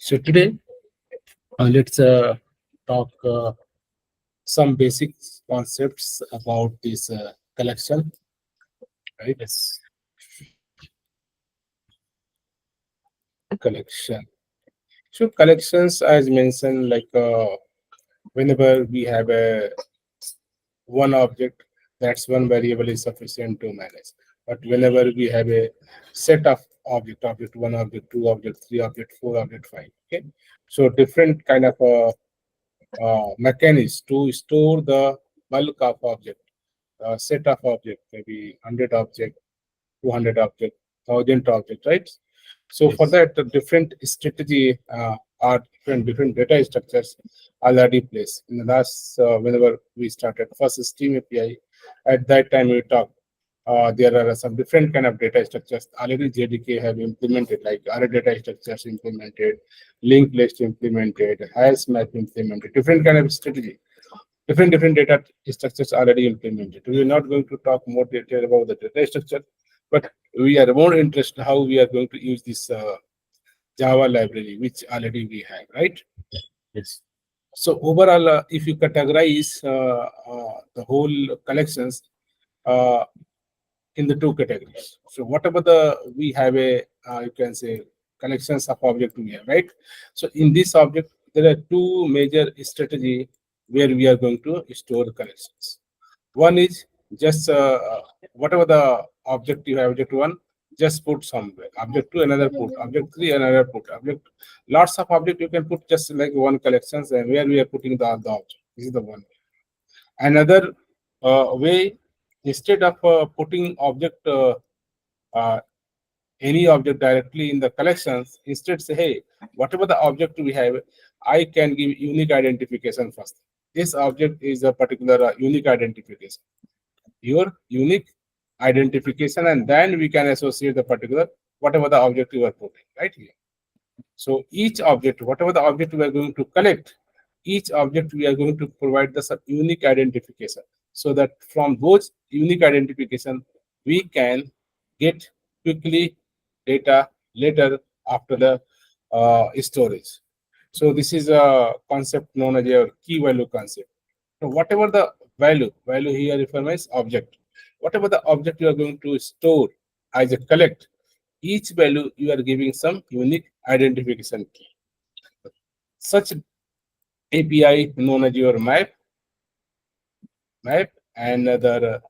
So today, let's talk some basic concepts about this collection. Right? Yes. Collection. So collections, as mentioned, like whenever we have a one object, that's one variable is sufficient to manage. But whenever we have a set of object one, object two, object three, object four, object five. Okay. So different kind of mechanisms to store the bulk of object, set of object, maybe 100 object, 200 object, 1,000 object, right? So for that, the different strategy are different data structures already placed. In the last, whenever we started first Steam API, at that time we talked. There are some different kind of data structures already JDK have implemented, like array data structures implemented, linked list implemented, HashMap implemented, different kind of strategy. Different data structures already implemented. We are not going to talk more detail about the data structure, but we are more interested how we are going to use this Java library, which already we have, right? Yes. So overall, if you categorize the whole collections uh, in the two categories. So whatever we have a you can say collections of object we have, right? So in this object, there are two major strategy where we are going to store collections. One is just whatever the object you have, object one, just put somewhere. Object two, another put. Object three, another put. Object, lots of object you can put just like one collections, and where we are putting the object. This is the one. Another way, instead of putting object uh, any object directly in the collections, instead say, hey, whatever the object we have, I can give unique identification first. This object is a particular unique identification. Your unique identification, and then we can associate the particular whatever the object you are putting right here. So each object, whatever the object we are going to collect, each object we are going to provide the unique identification, so that from those unique identification we can get quickly data later after the storage. So this is a concept known as a key value concept. So whatever the value here refers object. Whatever the object you are going to store as a collect, each value you are giving some unique identification key. Such API known as your map, and other.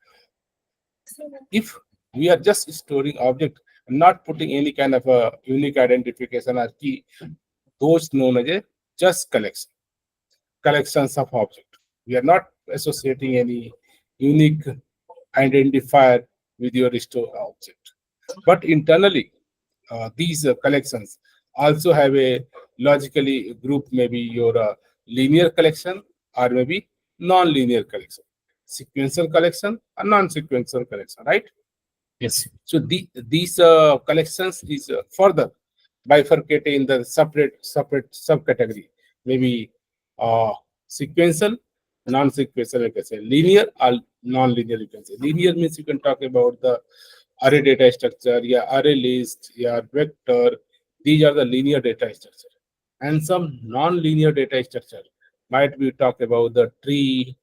If we are just storing object and not putting any kind of a unique identification or key, those known as a just collections of object. We are not associating any unique identifier with your store object. But internally, these collections also have a logically group, maybe your linear collection or maybe non-linear collection, sequential collection or non-sequential collection, right? Yes. So these collections is further bifurcated in the separate subcategory, maybe sequential, non-sequential, you can say linear or non-linear. You can say linear means you can talk about the array data structure, yeah, array list, yeah, vector. These are the linear data structure, and some non-linear data structure might be talk about the tree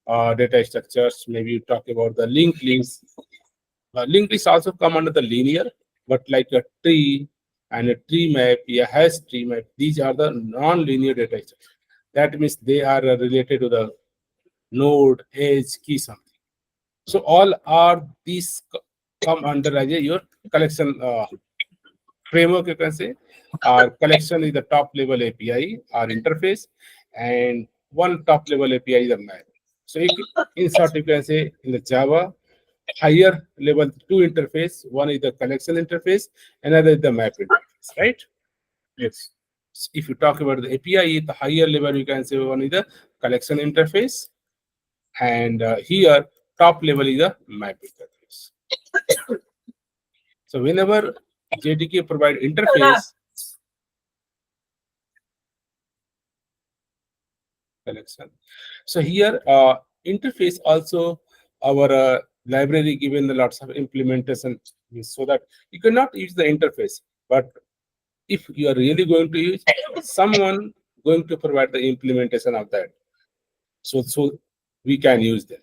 data structures. Maybe you talk about the linked list. Linked list also come under the linear, but like a tree and a tree map, a hash tree map, these are the non-linear data structure. That means they are related to the node, edge, key, something. So all are these come under as your collection framework, you can say. Our collection is the top level API, our interface, and one top level API is the map. So in short, you can say in the Java, higher level two interface, one is the collection interface, another is the map interface, right? Yes. So if you talk about the API, the higher level, you can say one is the collection interface, and here top level is the map interface. So whenever JDK provide interface collection, so here interface also our library given the lots of implementation, so that you cannot use the interface, but if you are really going to use, someone going to provide the implementation of that. So we can use them.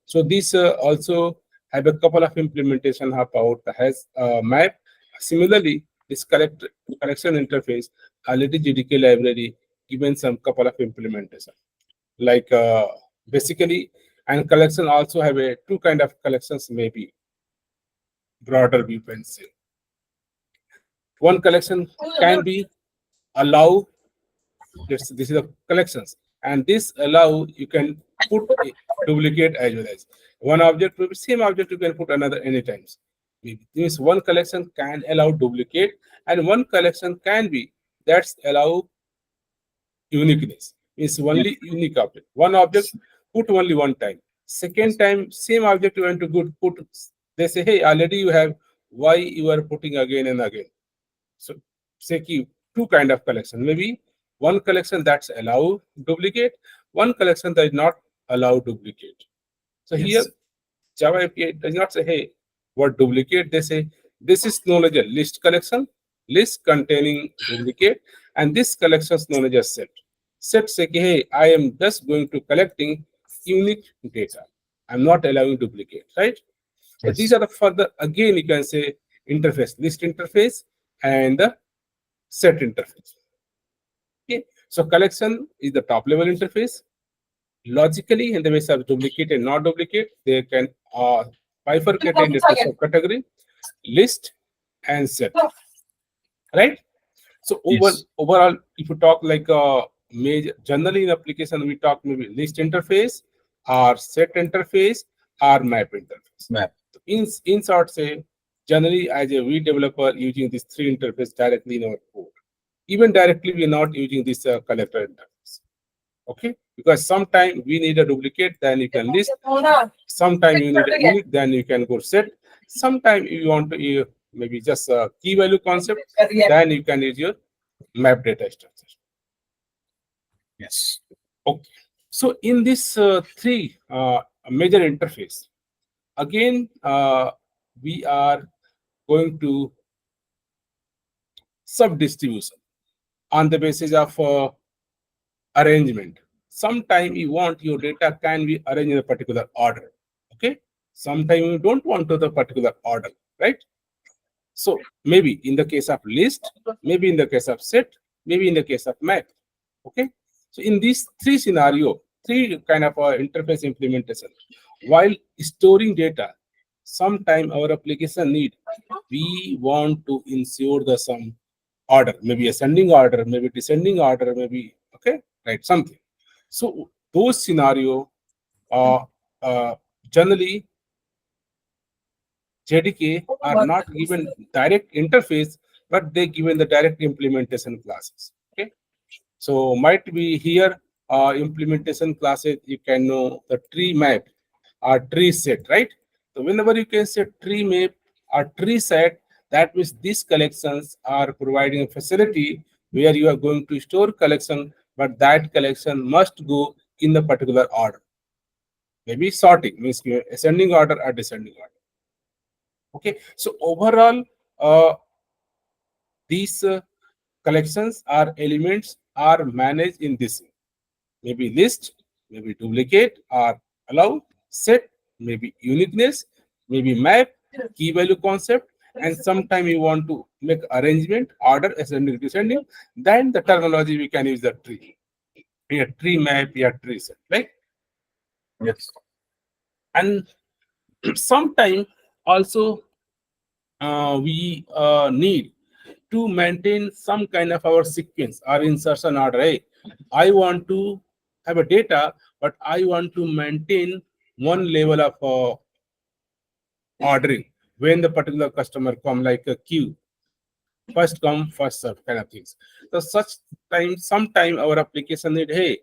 So these also have a couple of implementation about the HashMap. Similarly, this collection interface already GDK library given some couple of implementation. Like basically, and collection also have a two kind of collections, maybe broader view can say. One collection can be allow, this is the collections, and this allow you can put a duplicate as well as one object will be same object you can put another anytime. Means one collection can allow duplicate, and one collection can be that's allow uniqueness. Means only unique object. One object put only one time. Second time same object you want to put. They say, hey, already you have. Why you are putting again and again? So say keep two kind of collection. Maybe one collection that's allow duplicate, one collection that is not allow duplicate. So here Java API does not say, hey, what duplicate? They say this is known as a list collection, list containing duplicate, and this collection is known as a set. Set say, hey, I am just going to collecting unique data. I'm not allowing duplicate, right? So these are the further, again, you can say interface, list interface and the set interface. Okay, so collection is the top level interface. Logically, in the ways of duplicate and not duplicate, they can bifurcate into subcategory, list and set, right? So overall, if you talk like major, generally in application, we talk maybe list interface or set interface or map interface. In short, say generally as a V developer using these three interface directly in our code. Even directly, we are not using this collector interface. Okay, because sometimes we need a duplicate, then you can list. Sometimes you need a unique, then you can go set. Sometimes you want to maybe just a key value concept, then you can use your map data structure. Yes. Okay. So in this three major interface, again, we are going to sub-distribution on the basis of arrangement. Sometime you want your data can be arranged in a particular order. Okay. Sometime you don't want to the particular order, right? So maybe in the case of list, maybe in the case of set, maybe in the case of map. Okay. So in these three scenario, three kind of interface implementation, while storing data, sometime our application need, we want to ensure the some order, maybe ascending order, maybe descending order, maybe, okay, right, something. So those scenario generally JDK are not given direct interface, but they given the direct implementation classes. Okay, so might be here implementation classes. You can know the tree map or tree set, right? So whenever you can say tree map or tree set, that means these collections are providing a facility where you are going to store collection, but that collection must go in the particular order. Maybe sorting means ascending order or descending order. Okay, so overall, these collections or elements are managed in this way. Maybe list, maybe duplicate or allow, set, maybe uniqueness, maybe map, key value concept, and sometime you want to make arrangement, order, ascending, descending, then the terminology we can use the tree. A tree map, a tree set, right? Yes. And sometime also we need to maintain some kind of our sequence or insertion order. Hey, I want to have a data, but I want to maintain one level of ordering when the particular customer come, like a queue, first come first serve kind of things. So such time, sometime our application need, hey,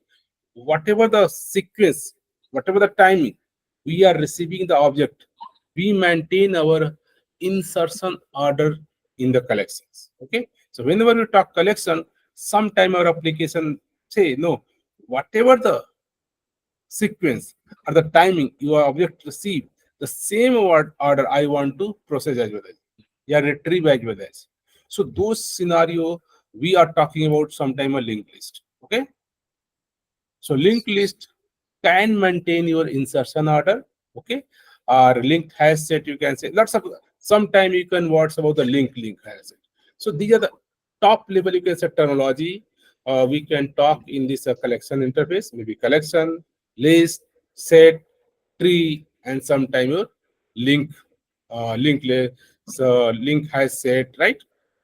whatever the sequence, whatever the timing we are receiving the object, we maintain our insertion order in the collections. Okay, so whenever we talk collection, sometime our application say no, whatever the sequence or the timing your object receive, the same order I want to process as well as, yeah, retrieve as well as. So those scenario we are talking about sometime a linked list. Okay, so linked list can maintain your insertion order. Okay, or linked hash set, you can say lots of, sometime you can watch about the link hash set. So these are the top level, you can say, terminology. We can talk in this collection interface, maybe collection, list, set, tree, and sometime your link, link list, so link has set, right?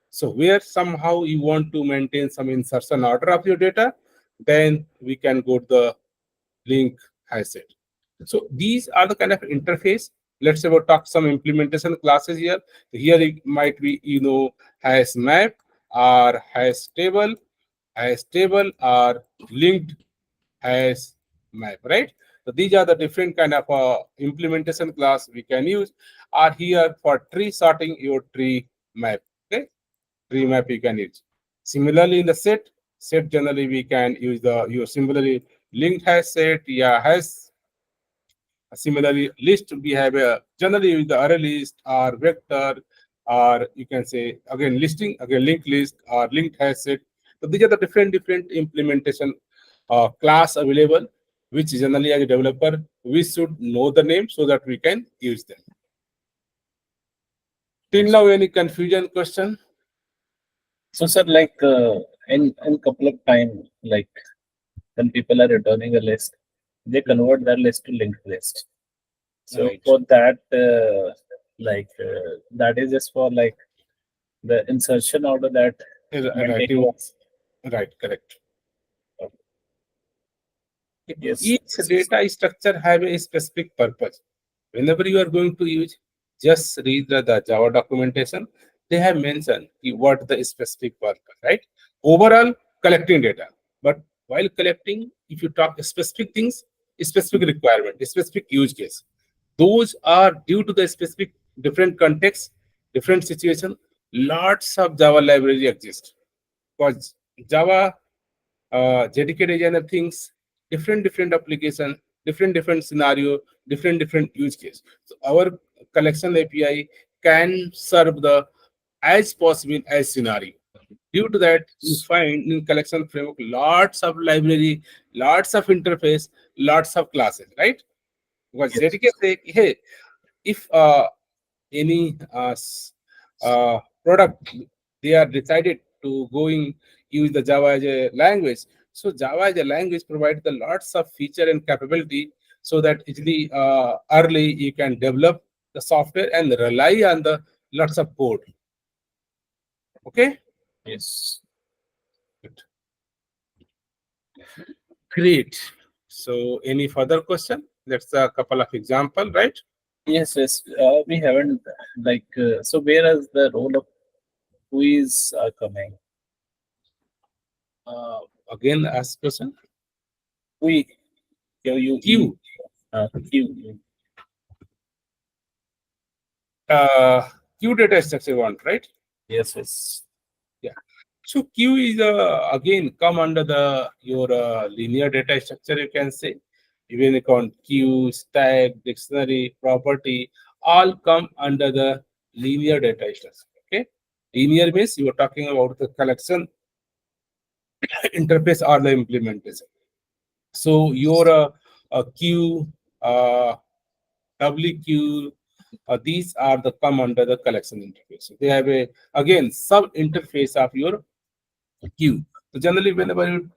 So where somehow you want to maintain some insertion order of your data, then we can go to the link has set. So these are the kind of interface. Let's say we'll talk some implementation classes here. Here it might be, HashMap or Hashtable or linked HashMap, right? So these are the different kind of implementation class we can use. Are here for tree sorting your tree map. Okay, tree map you can use. Similarly, in the set generally we can use your similarly linked hash set, yeah, has. Similarly, list we have a generally use the array list or vector, or you can say again listing, again linked list or linked hash set. So these are the different implementation class available, which generally as a developer we should know the name so that we can use them. Till now, any confusion question? So, sir, like in couple of time, like when people are returning a list, they convert that list to linked list. So Right. for that, that is just for like the insertion order that Right, right, correct. yes, Each data structure have a specific purpose. Whenever you are going to use, just read the Java documentation. They have mentioned what the specific purpose, right? Overall, collecting data. But while collecting, if you talk specific things, specific requirement, specific use case, those are due to the specific different context, different situation. Lots of Java library exist because Java JDK designer things, different application, different scenario, different use case. So our collection API can serve the as possible as scenario. Due to that, you find in collection framework lots of library, lots of interface, lots of classes, right? Because yes, JDK say, hey, if any product they are decided to going use the Java as a language. So Java as a language provides the lots of feature and capability so that easily early you can develop the software and rely on the lots of code. Okay, yes, good, great. So any further question? That's a couple of example, right? yes, yes. We haven't like so. Where is the role of quiz coming? Uh, Again, ask question. We you Q. Q. Q data structure one, right? Yes, yes, Yeah. So Q is again come under the your linear data structure. You can say even account queue, stack, dictionary, property, all come under the linear data structure. Okay, linear means you are talking about the collection interface or the implementation. So your queue, WQ, these are the come under the collection interface. So they have a again sub interface of your queue. So generally, whenever you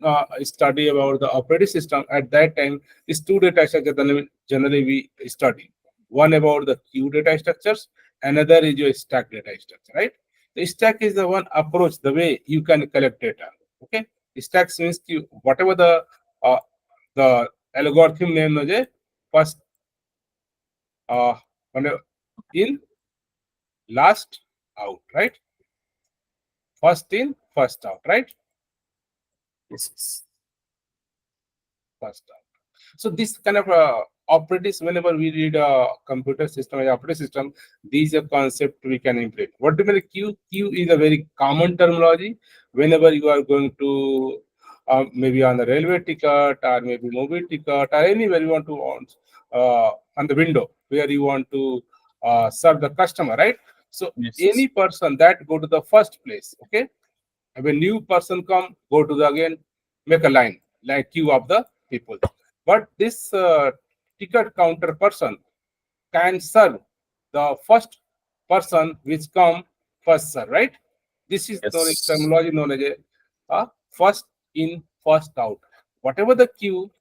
study about the operating system, at that time, these two data structures generally we study. One about the queue data structures, another is your stack data structure, right? The stack is the one approach, the way you can collect data. Okay, stack means queue, whatever the algorithm name is first uh, in, last out, right? First in, first out, right? yes, First out. So this kind of operators, whenever we read a computer system or operating system, these are concept we can implement. What do you mean queue? Queue is a very common terminology. Whenever you are going to maybe on the railway ticket or maybe mobile ticket or anywhere you want to on the window where you want to serve the customer, right? So yes, any person that go to the first place, okay, When new person come, go to the again, make a line, like queue of the people. But this ticket counter person can serve the first person which come first, sir, right? This is known as Yes. terminology known as a first in, first out. Whatever the queue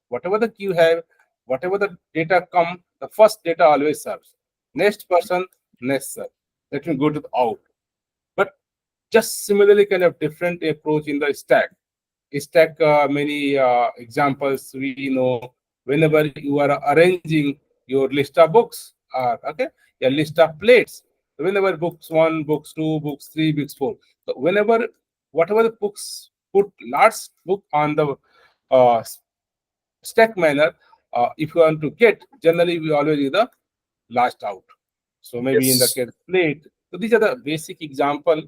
have, whatever the data come, the first data always serves. Next person, next serve. Let me go to the out. But just similarly kind of different approach in the stack. Stack many examples we know whenever you are arranging your list of books or okay, a list of plates. Whenever books one, books two, books three, books four. So whenever whatever the books put last book on the uh, stack manner, if you want to get, generally we always do the last out. So maybe in the Yes. case plate. So these are the basic example.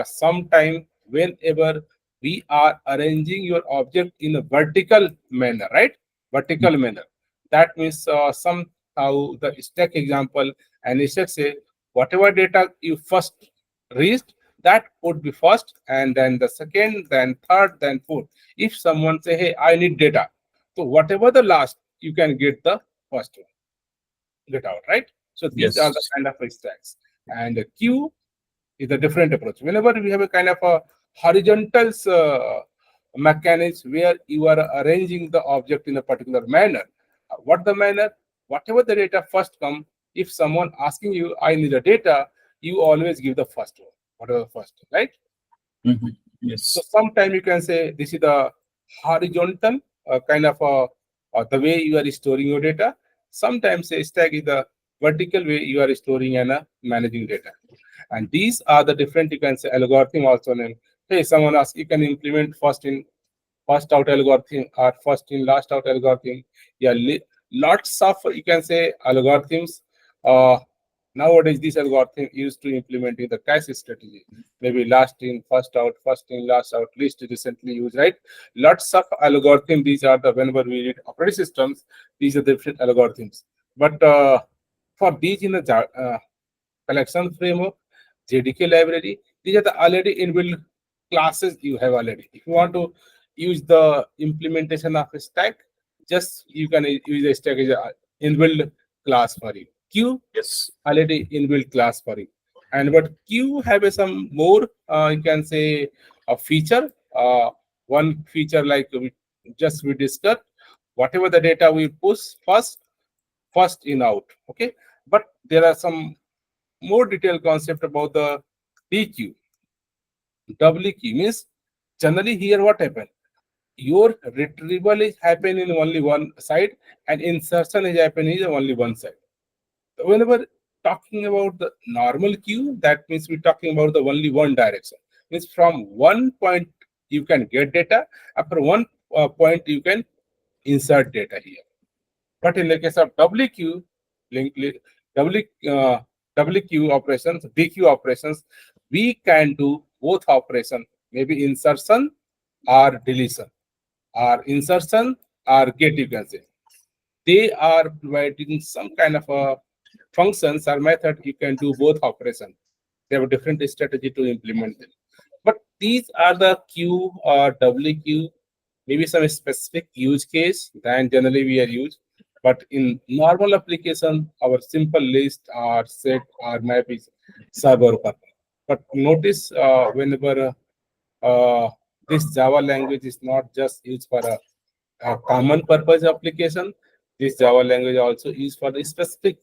Sometime whenever we are arranging your object in a vertical manner, right? Vertical manner. That means somehow the stack example and stack say whatever data you first reached, that would be first, and then the second, then third, then fourth. If someone say, hey, I need data, so whatever the last, you can get the first one, get out, right? So these are the Yes. kind of stacks. And the queue is a different approach. Whenever we have a kind of a horizontal mechanism where you are arranging the object in a particular manner, what the manner, whatever the data first come, if someone asking you, I need a data, you always give the first one, whatever first, right? Mhm. So Yes. sometimes you can say this is the horizontal kind of the way you are storing your data. Sometimes a stack is the vertical way you are storing and managing data. And these are the different, you can say, algorithm also named. Hey, someone asks, you can implement first in, first out algorithm or first in, last out algorithm. Yeah, lots of, you can say, algorithms. Uh, Nowadays, this algorithm used to implement in the cache strategy. Maybe last in, first in, last out, list recently used, right? Lots of algorithm. These are the, whenever we read operating systems, these are different algorithms. But for these in the collection framework, JDK library, these are the already inbuilt classes you have already. If you want to use the implementation of a stack, just you can use a stack as a inbuilt class for you. Queue Yes. already inbuilt class for you. And but queue have a some more you can say a feature. One feature like we discussed, whatever the data we push first in out. Okay, but there are some more detailed concept about the DQ. WQ means generally here what happen? Your retrieval is happen in only one side and insertion is happen in only one side. Whenever talking about the normal queue, that means we're talking about the only one direction. Means from one point you can get data, after one point you can insert data here. But in the case of WQ, link, W, WQ operations, DQ operations, we can do both operation, maybe insertion or deletion, or insertion or get, you can say. They are providing some kind of a functions or method you can do both operations. They have a different strategy to implement them. But these are the Q or WQ, maybe some specific use case than generally we are used. But in normal application, our simple list or set or map is server purpose. But notice whenever this Java language is not just used for a common purpose application, this Java language also used for the specific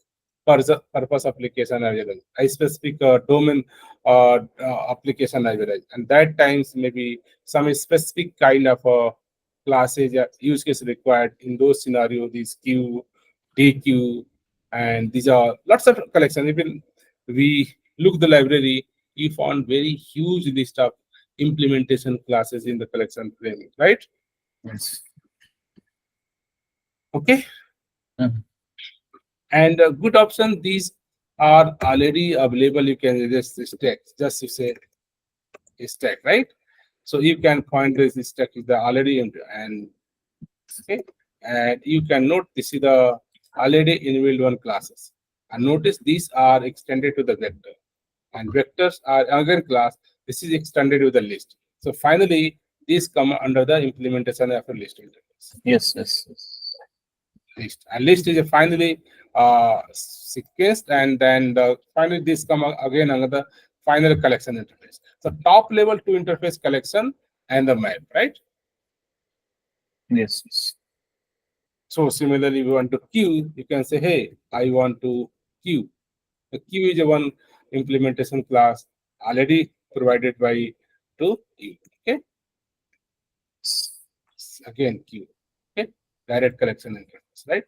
purpose application as well, a specific domain application as well. And that times maybe some specific kind of classes use case required in those scenarios, these Q, DQ, and these are lots of collection. Even we look the library, you found very huge list of implementation classes in the collection framing, right? Yes. Okay. Mhm. And a good option, these are already available. You can just stack, just you say stack, right? So you can find this stack is the already and okay, and you can note this is the already inbuilt one classes. And notice these are extended to the vector, and vectors are another class. This is extended to the list. So finally, these come under the implementation of a list interface. Yes. List, and list is a finally sequenced, and then finally this come again under the final collection interface. So top level to interface collection and the map, right? Yes. So similarly, we want to queue, you can say, hey, I want to queue. The queue is a one implementation class already provided by to you. Okay. Again, queue. Okay. Direct collection interface, right?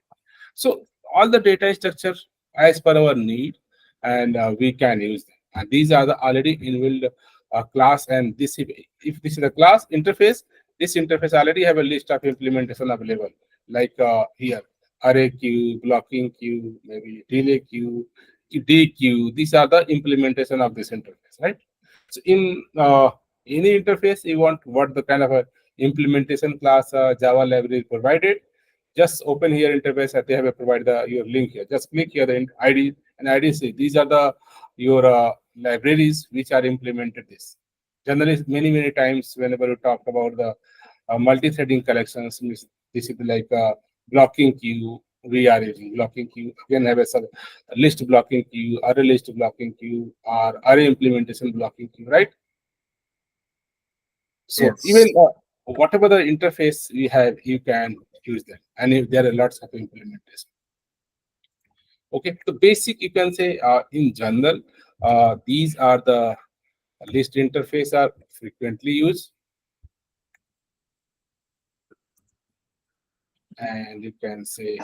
So all the data structure as per our need, and we can use them. And these are the already inbuilt class. And this, if this is a class interface, this interface already have a list of implementation available. Like here, array queue, blocking queue, maybe delay queue, DQ. These are the implementation of this interface, right? So in any interface, you want what the kind of a implementation class Java library provided. Just open here interface, and they have provided your link here. Just click here the ID and IDC. These are the your libraries which are implemented this. Generally, many times whenever you talk about the multi-threading collections, this is like blocking queue. We are using blocking queue. Again, have a list blocking queue, array list blocking queue, or array implementation blocking queue, right? So Yes. even whatever the interface we have, you can use them, and if there are lots of implementation. Okay, so basic you can say in general, these are the list interface are frequently used, and you can say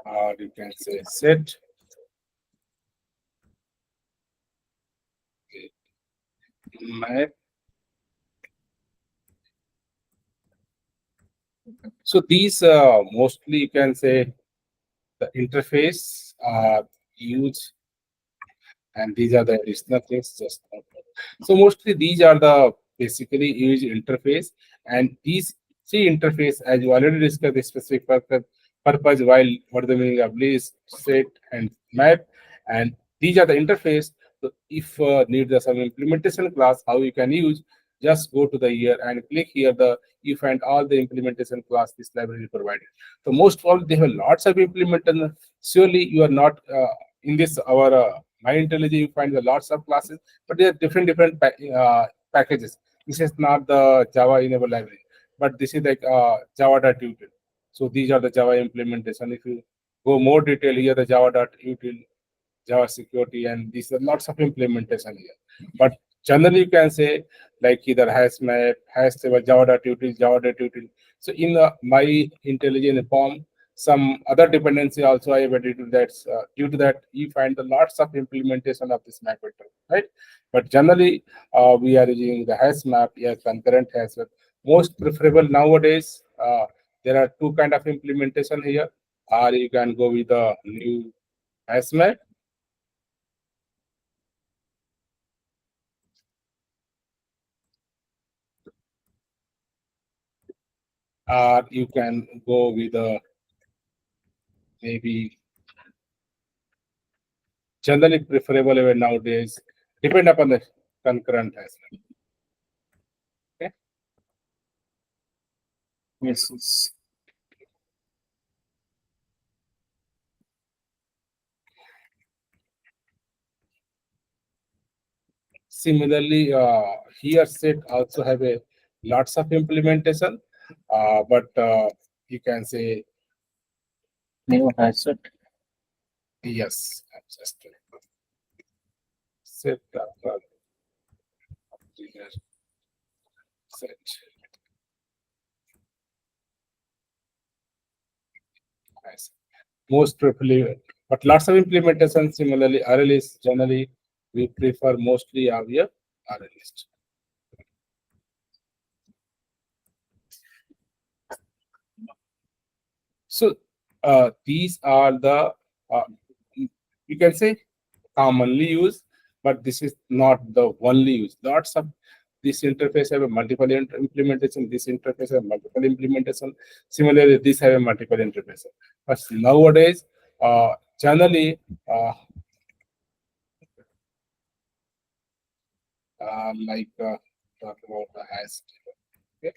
or you can say set. Map. So these mostly you can say the interface are used, and these are the additional things. Just so mostly these are the basically used interface, and these three interface, as you already discussed, the specific purpose. While what the meaning of list, set, and map, and these are the interface. So if need the some implementation class, how you can use, just go to the here and click here the you find all the implementation class this library provided. So most of all they have lots of implementation. Surely you are not in this our my IntelliJ you find the lots of classes, but they are different packages. This is not the Java enable library, but this is like java.util. So these are the Java implementation. If you go more detail here, the java.util, Java security, and these are lots of implementation here. But generally, you can say like either HashMap, Hashtable, Java.util, Java.util. So in my intelligent form, some other dependency also I have added to that. Due to that, you find the lots of implementation of this map vector, right? But generally, we are using the HashMap, yeah, concurrent HashMap. Most preferable nowadays. There are two kind of implementation here, or you can go with the new HashMap. Or you can go with a maybe generally preferable even nowadays, depend upon the concurrent as well. Okay. Yes. Similarly, here set also have a lots of implementation, but you can say New HashSet. yes. I'm just set up set. Nice. Most preferably, but lots of implementation. Similarly, ArrayList generally we prefer mostly our ArrayList. So these are the you can say commonly used, but this is not the only use. Lots of this interface have a multiple implementation. This interface have multiple implementation. Similarly, this have a multiple interface. But nowadays, generally, talk about the Hashtable. Okay,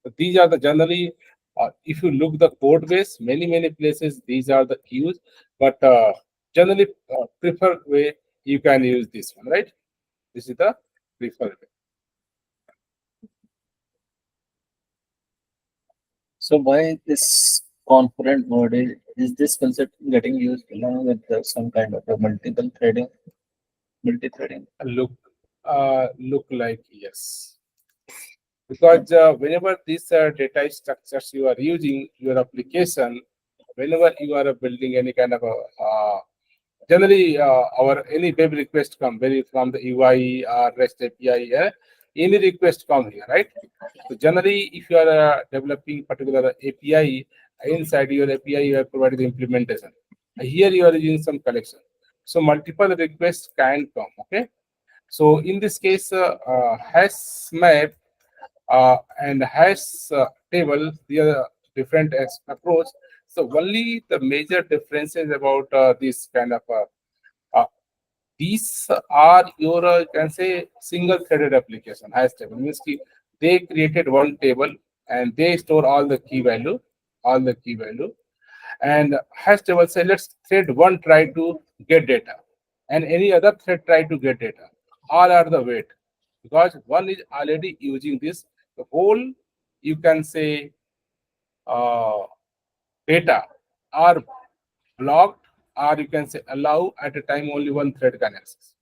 so these are the generally. If you look the code base, many places these are the queues, but generally preferred way you can use this one, right? This is the preferred way. So why this concurrent mode is this concept getting used along with some kind of a multi-threading? Look like yes, because whenever these data structures you are using your application, whenever you are building any kind of a generally our any web request come very from the UI or REST API, any request come here, right? So generally, if you are developing particular API, inside your API you have provided the implementation. Here you are using some collection, so multiple requests can come. Okay, so in this case, HashMap and Hashtable, they are different as approach. So only the major differences about this kind of uh, these are your you can say single threaded application. Hashtable means they created one table and they store all the key value, and Hashtable say let's thread one try to get data, and any other thread try to get data. All are the wait, because one is already using this. The whole you can say uh, data are blocked, or you can say allow at a time only one thread can access.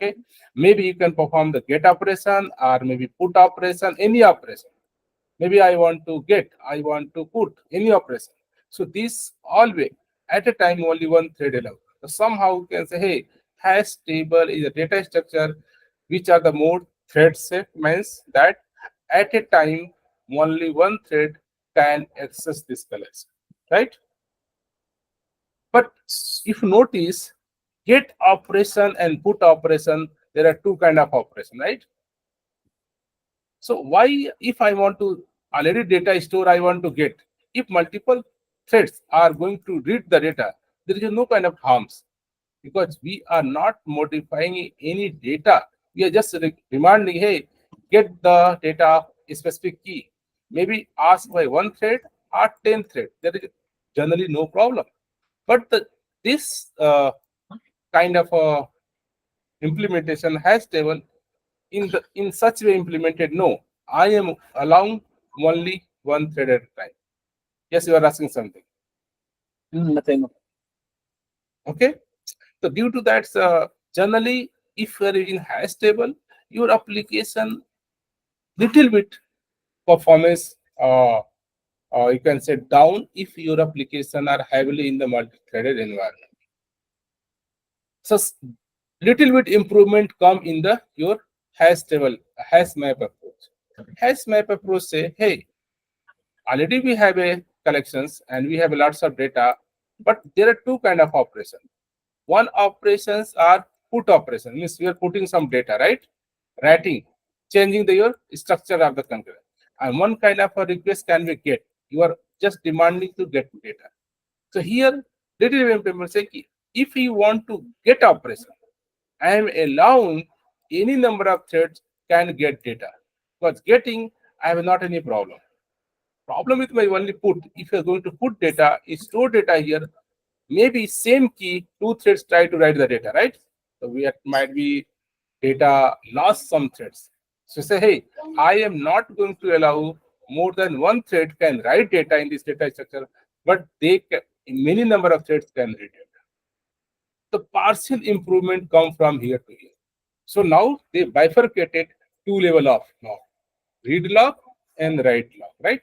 Okay, maybe you can perform the get operation or maybe put operation, any operation. Maybe I want to get, I want to put any operation. So this always at a time only one thread allowed. So somehow you can say, hey, hash table is a data structure which are the more thread safe, means that at a time only one thread can access this collection, right? But if you notice, get operation and put operation, there are two kind of operation, right? So why, if I want to already data store, I want to get, if multiple threads are going to read the data, there is no kind of harms, because we are not modifying any data. We are just demanding, hey, get the data a specific key. Maybe ask by one thread or 10 thread. There is generally no problem. But this kind of implementation has table in such way implemented. No, I am allowing only one thread at a time. Yes, you are asking something. Nothing. Okay. So due to that, generally, if you are in hash table, your application little bit performance, you can say down if your application are heavily in the multi-threaded environment. So little bit improvement come in the your hash table, hash map approach. Hash map approach say, hey, already we have a collections and we have lots of data, but there are two kind of operation. One operations are put operation, means we are putting some data, right? Writing, changing the your structure of the concurrent. And one kind of a request can be get. You are just demanding to get data. So here, little implement say if you want to get operation, I am allowing any number of threads can get data. Because getting, I have not any problem. Problem with my only put, if you're going to put data, store data here, maybe same key, two threads try to write the data, right? So might be data lost some threads. So say, hey, I am not going to allow more than one thread can write data in this data structure, but many number of threads can read data. The partial improvement come from here to here. So now they bifurcated two level of log, read log and write log, right?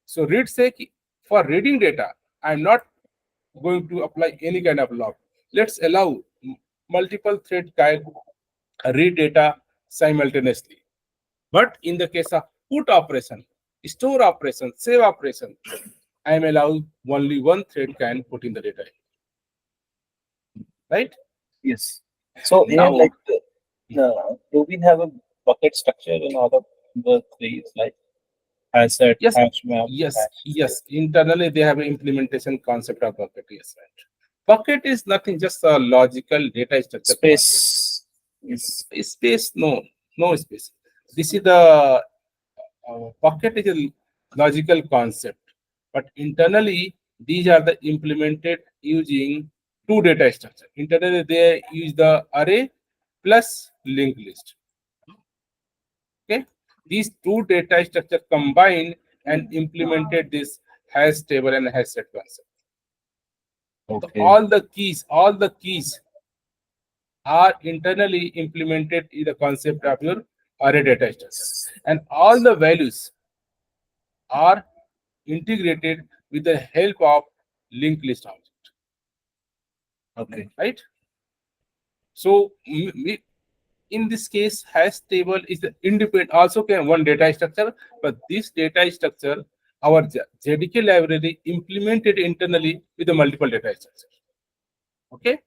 So read say for reading data, I'm not going to apply any kind of log. Let's allow multiple thread can read data simultaneously. But in the case of put operation, store operation, save operation, I am allowed only one thread can put in the data, right? Yes. So here, Now, like, do we have a bucket structure in all of the three? Like HashSet, yes, HashMap, yes. Internally, they have an implementation concept of bucket. Yes, right. Bucket is nothing, just a logical data structure. space. Yes. Space, no space. This is the bucket is a logical concept, but internally these are the implemented using two data structure. Internally they use the array plus linked list. Okay, these two data structure combined and implemented this hash table and hash set concept. So Okay. all the keys are internally implemented in the concept of your array data structure, and all the values are integrated with the help of linked list object, Okay. right? So in this case, hash table is the independent, also can one data structure, but this data structure, our JDK library implemented internally with the multiple data structure. Okay,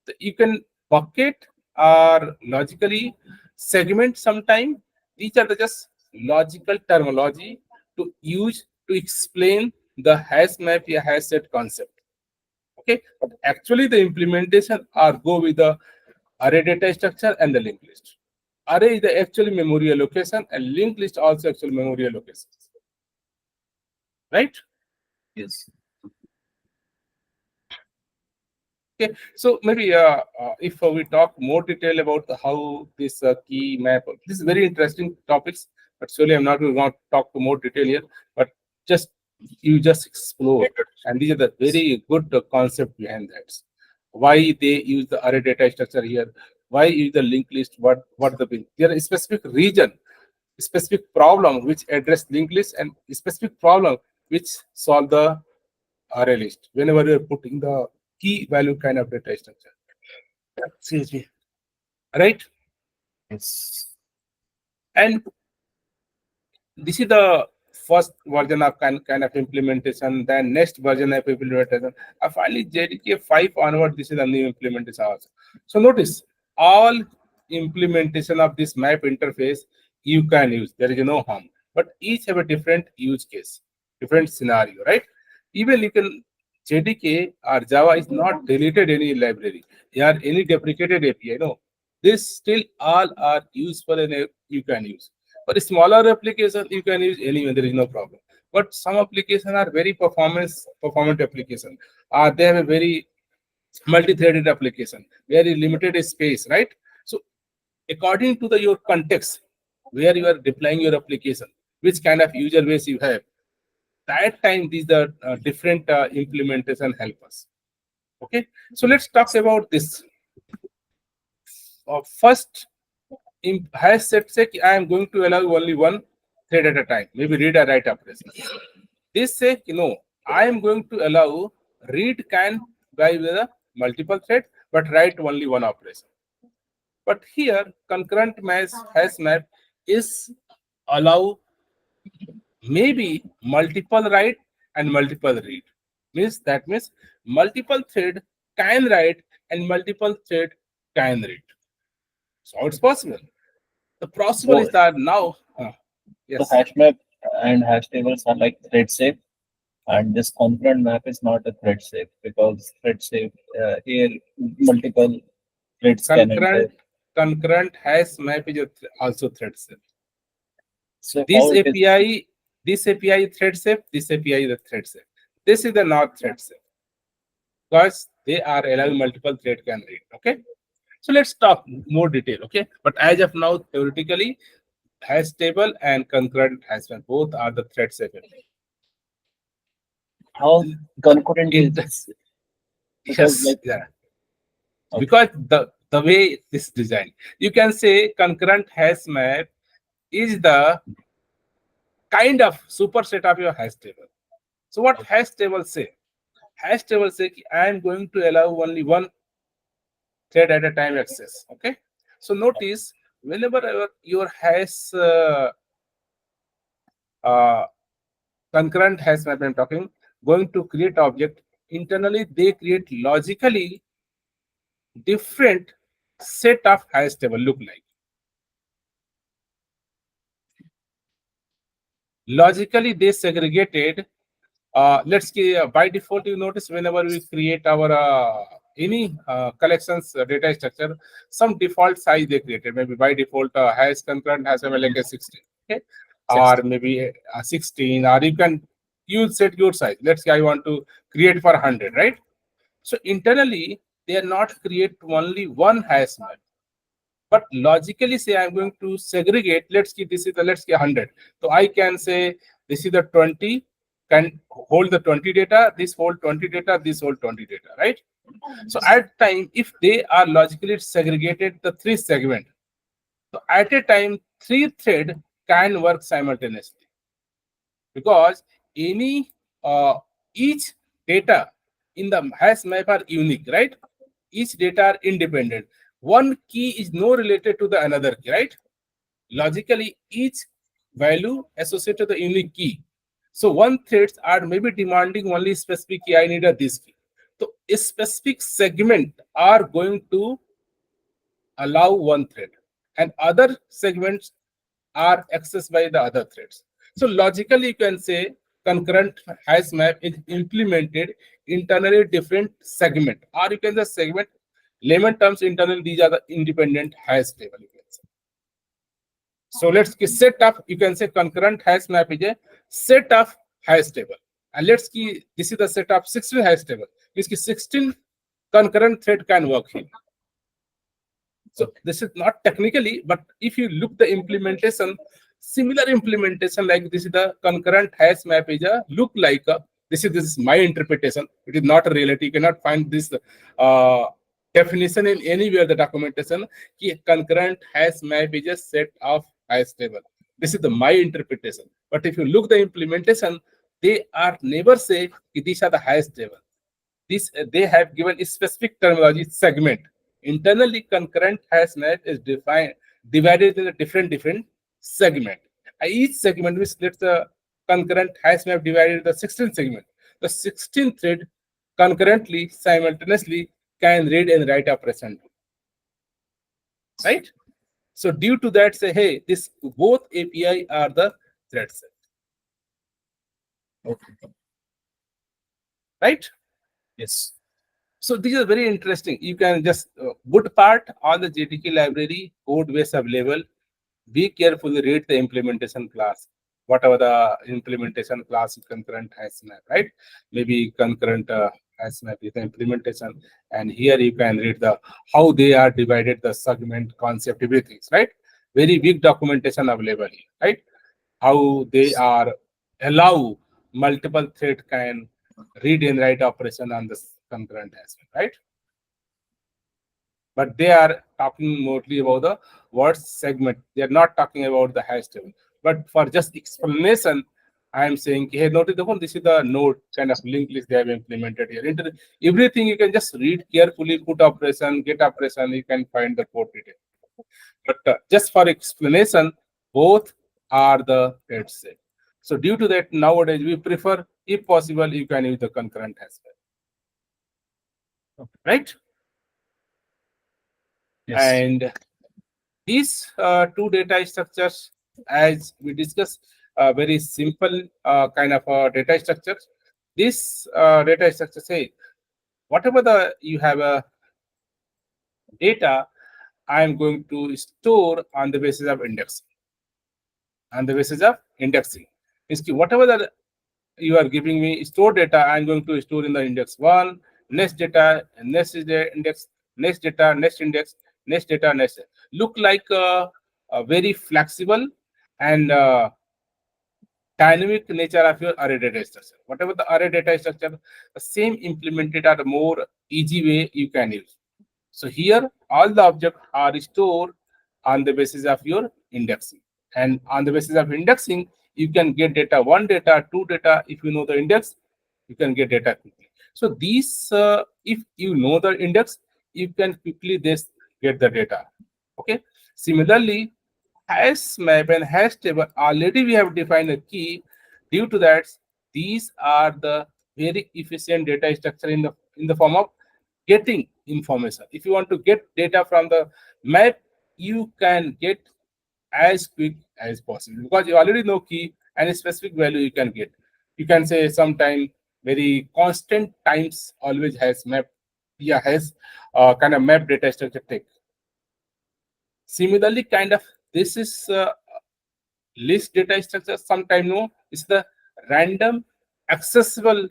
so you can bucket or logically segment sometime. These are the just logical terminology to use to explain the hash map or hash set concept. Okay, but actually the implementation are go with the array data structure and the linked list. Array is the actual memory allocation and linked list also actual memory allocation, right? Yes. Okay, so maybe if we talk more detail about how this key map, this is very interesting topics, but surely I'm not going to talk to more detail here, but just you just explore, and these are the very good concept behind that. Why they use the array data structure here? Why use the linked list? What the there is specific region, specific problem which address linked list, and specific problem which solve the array list whenever you're putting the key value kind of data structure. Excuse me. Right? Yes. And this is the first version of kind of implementation. Then next version of implementation. Finally, JDK 5 onward, this is a new implementation also. So notice all implementation of this map interface you can use. There is no harm, but each have a different use case, different scenario, right? Even you can JDK or Java is not deleted any library or any deprecated API. No, this still all are useful and you can use. For a smaller application, you can use anywhere, there is no problem. But some applications are very performant application. They have a very multi-threaded application, very limited space, right? So according to the your context, where you are deploying your application, which kind of user base you have, that time these the different implementation help us. Okay, so let's talk about this. First, has set say I am going to allow only one thread at a time, maybe read or write operation. This say no, I am going to allow read can by the multiple thread, but write only one operation. But here concurrent match hash map is allow maybe multiple write and multiple read. Means multiple thread can write and multiple thread can read. So it's possible. The possible So is that now, the yes, hash map and hash tables are like thread safe, and this concurrent map is not a thread safe because thread safe here multiple threads can enter. concurrent concurrent hash map is also thread safe. So This how it is? API, this API is thread safe. This API is a thread safe. This is the not thread safe because they are allowing multiple thread can read. Okay, so let's talk more detail. Okay, but as of now, theoretically, hash table and concurrent hash map both are the thread safe. How concurrent In is this? Because yes, like yeah, okay, because the way this design, you can say concurrent hash map is the kind of superset of your hash table. So what hash table say? Hash table say I am going to allow only one thread at a time access. Okay. So notice whenever your hash uh, concurrent hash map I'm talking, going to create object internally, they create logically different set of hash table look like. Logically, they segregated. Let's say by default, you notice whenever we create our any collections data structure, some default size they created. Maybe by default has concurrent has a like a 16, okay, or maybe 16, or you can set your size. Let's say I want to create for 100, right? So internally they are not create only one hash map, but logically say I'm going to segregate. Let's see, this is the, let's say 100. So I can say this is the 20 can hold the 20 data, this hold 20 data, this hold 20 data, right? So at time, if they are logically segregated the three segment, so at a time, three thread can work simultaneously, because any each data in the hash map are unique, right? Each data are independent. One key is no related to the another key, right? Logically, each value associated to the unique key. So one threads are maybe demanding only specific key. I need a this key. So a specific segment are going to allow one thread, and other segments are accessed by the other threads. So logically, you can say concurrent hash map is implemented internally different segment, or you can just segment layman terms internally. These are the independent hash table. You can say. So let's set up. You can say concurrent hash map is a set of hash table, and let's see this is the set of 16 hash table. Means 16 concurrent thread can work here. So this is not technically, but if you look the implementation, similar implementation like this is the concurrent hash map is a look like a, this is my interpretation. It is not a reality. You cannot find this definition in anywhere the documentation. Concurrent hash map is a set of hash table. This is the my interpretation. But if you look the implementation, they are never say these are the hash table. This they have given a specific terminology segment. Internally, concurrent hash map is divided in a different segment. Each segment, which let's the concurrent hash map divided into 16 segment. The 16 thread concurrently, simultaneously can read and write operation. Right? So due to that, say, hey, this both API are the thread set. Okay. Right? Yes. So these are very interesting. You can just good part all the JDK library code base available. Be careful, read the implementation class. Whatever the implementation class concurrent hash map, right? Maybe concurrent hash map is the implementation, and here you can read the how they are divided, the segment concept, everything, right? Very big documentation available here, right? How they are allow multiple thread can read and write operation on the concurrent hash map, right? But they are talking mostly about the word segment. They are not talking about the hash table. But for just explanation, I am saying, hey, notice the one, this is the node kind of linked list they have implemented here. Everything you can just read carefully, put operation, get operation, you can find the code detail. But just for explanation, both are the thread set. So due to that, nowadays we prefer, if possible, you can use the concurrent hash map. Right? Yes. And these two data structures, as we discussed, very simple kind of data structure. This data structure say, whatever the you have a data, I am going to store on the basis of indexing. On the basis of indexing, means whatever the you are giving me store data, I'm going to store in the index 1, next data, next is the index, next data, next index, next data, next. Look like a very flexible and dynamic nature of your array data structure. Whatever the array data structure, the same implemented are the more easy way you can use. So here, all the objects are stored on the basis of your indexing. And on the basis of indexing, you can get data, one data, two data. If you know the index, you can get data quickly. So these, if you know the index, you can quickly get the data. Okay. Similarly, hash map and hash table, already we have defined a key. Due to that, these are the very efficient data structure in the form of getting information. If you want to get data from the map, you can get as quick as possible, because you already know key and a specific value you can get. You can say sometime very constant times always has map yeah, has kind of map data structure take. Similarly, kind of this is list data structure. Sometime no, it's the random accessible,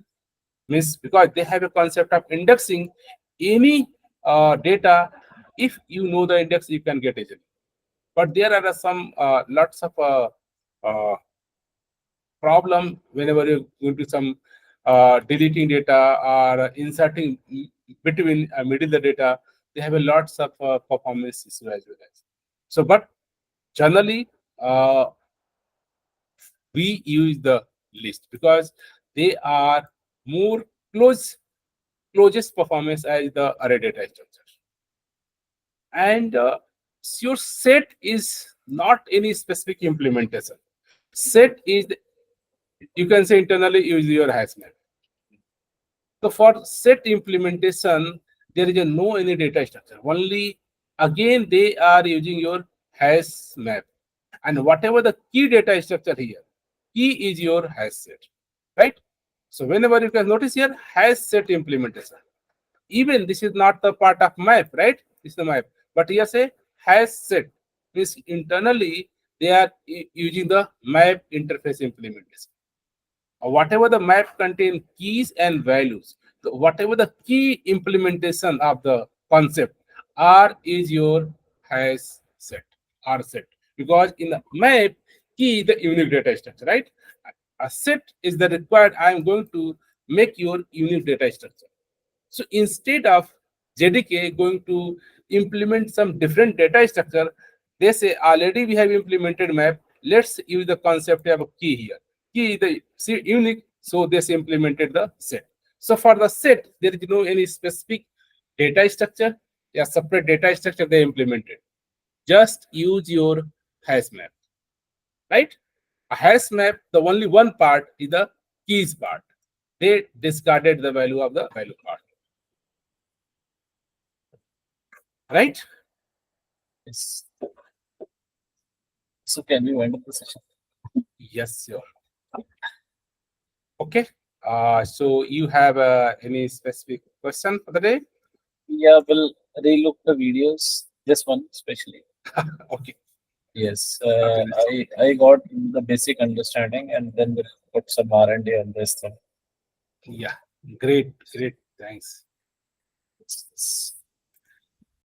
means because they have a concept of indexing any data. If you know the index, you can get easily. But there are some lots of uh, problem whenever you go to some deleting data or inserting between middle the data. They have a lots of performance issue as well as. So, but generally we use the list because they are more closest performance as the array data structure. And your set is not any specific implementation. Set is you can say internally use your HashMap. So for set implementation, there is a no any data structure. Only again they are using your HashMap, and whatever the key data structure here, key is your HashSet, right? So whenever you can notice here HashSet implementation, even this is not the part of map, right? This is the map, but here say HashSet means internally they are using the map interface implementation. Whatever the map contain keys and values, so whatever the key implementation of the concept, R is your hash set, R set, because in the map key the unique data structure, right? A set is the required. I am going to make your unique data structure. So instead of JDK going to implement some different data structure, they say already we have implemented map. Let's use the concept of a key here. Key is the unique, so this implemented the set. So for the set, there is no any specific data structure. Yeah, separate data structure they implemented. Just use your hash map, right? A hash map, the only one part is the keys part. They discarded the value of the value part. Right? Yes. So can we wind up the session? Yes, sure. Okay. So you have any specific question for the day? Yeah, we'll relook the videos. This one especially. Okay. Yes, Okay. I got the basic understanding, and then we'll put some R&D on this thing. Yeah. Great. Great. Thanks. Yes.